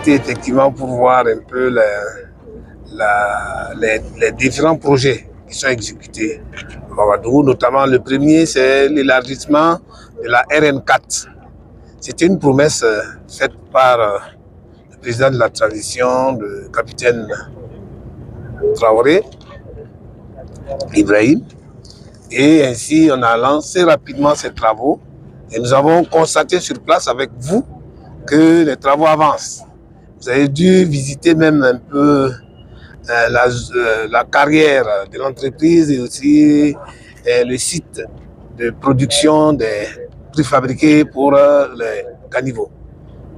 visiter effectivement pour voir un peu les différents projets qui sont exécutés à Ouagadougou. Notamment le premier, c'est l'élargissement de la RN4. C'était une promesse faite par le président de la transition, le capitaine Traoré, Ibrahim. Et ainsi, on a lancé rapidement ces travaux et nous avons constaté sur place avec vous que les travaux avancent. Vous avez dû visiter même un peu la carrière de l'entreprise et aussi le site de production des préfabriqués pour les caniveaux.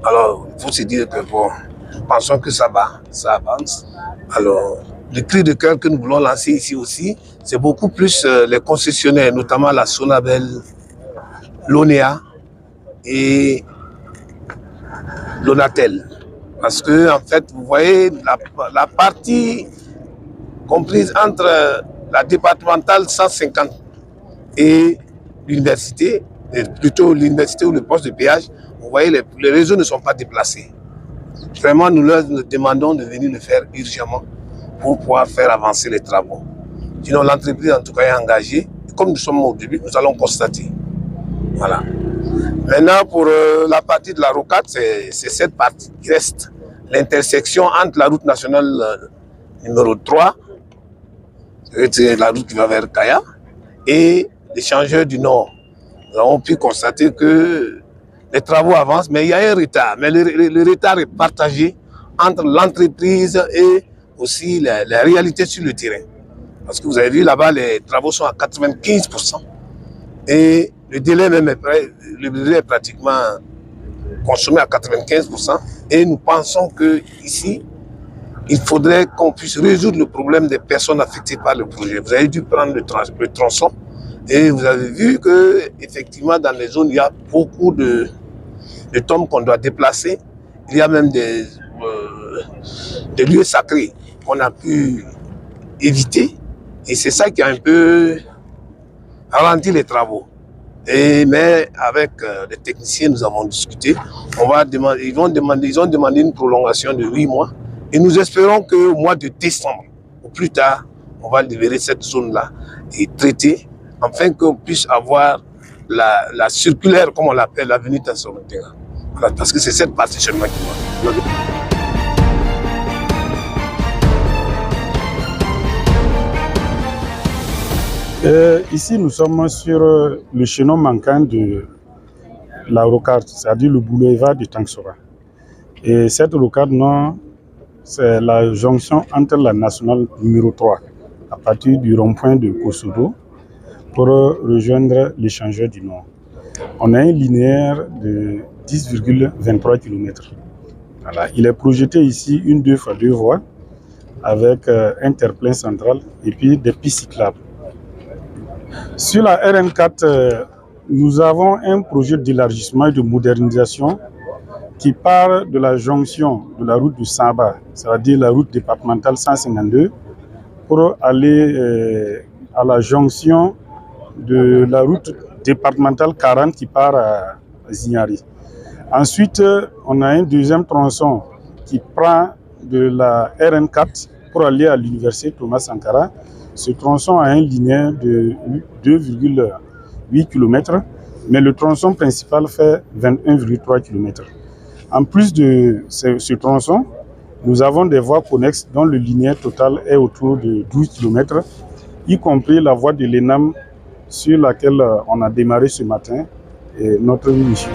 Alors, il faut se dire que bon, nous pensons que ça va, ça avance. Alors, le cri de cœur que nous voulons lancer ici aussi, c'est beaucoup plus les concessionnaires, notamment la Sonabel, l'ONEA et l'Onatel. Parce que, en fait, vous voyez, la partie comprise entre la départementale 150 et l'université, plutôt l'université ou le poste de péage, vous voyez, les réseaux ne sont pas déplacés. Vraiment, nous leur demandons de venir le faire urgemment pour pouvoir faire avancer les travaux. Sinon, l'entreprise, en tout cas, est engagée. Et comme nous sommes au début, nous allons constater. Voilà. Maintenant, pour la partie de la rocade, c'est cette partie qui reste l'intersection entre la route nationale numéro 3, c'est la route qui va vers Kaya, et l'échangeur du Nord. Nous avons pu constater que les travaux avancent, mais il y a un retard. Mais le retard est partagé entre l'entreprise et aussi la réalité sur le terrain. Parce que vous avez vu là-bas, les travaux sont à 95%. Et le délai même est pratiquement consommé à 95%. Et nous pensons qu'ici, il faudrait qu'on puisse résoudre le problème des personnes affectées par le projet. Vous avez dû prendre le tronçon et vous avez vu qu'effectivement, dans les zones, il y a beaucoup de tombes qu'on doit déplacer. Il y a même des lieux sacrés qu'on a pu éviter. Et c'est ça qui a un peu ralenti les travaux. Mais avec les techniciens, nous avons discuté. Ils ont demandé une prolongation de 8 mois. Et nous espérons qu'au mois de décembre, ou plus tard, on va libérer cette zone-là et traiter, afin qu'on puisse avoir la circulaire, comme on l'appelle, l'avenue Tansorotera. Voilà, parce que c'est cette partie seulement qui va. Ici, nous sommes sur le chaînon manquant de la rocade, c'est-à-dire le boulevard de Tanksora. Et cette rocade, non, c'est la jonction entre la nationale numéro 3, à partir du rond-point de Kosodo, pour rejoindre l'échangeur du Nord. On a un linéaire de 10,23 km. Voilà. Il est projeté ici une 2 fois 2 voies, avec un terre-plein central et puis des pistes cyclables. Sur la RN4, nous avons un projet d'élargissement et de modernisation qui part de la jonction de la route de Saba, c'est-à-dire la route départementale 152, pour aller à la jonction de la route départementale 40 qui part à Zignari. Ensuite, on a un deuxième tronçon qui prend de la RN4 pour aller à l'université Thomas Sankara. Ce tronçon a un linéaire de 2,8 km, mais le tronçon principal fait 21,3 km. En plus de ce tronçon, nous avons des voies connexes dont le linéaire total est autour de 12 km, y compris la voie de l'ENAM sur laquelle on a démarré ce matin notre mission.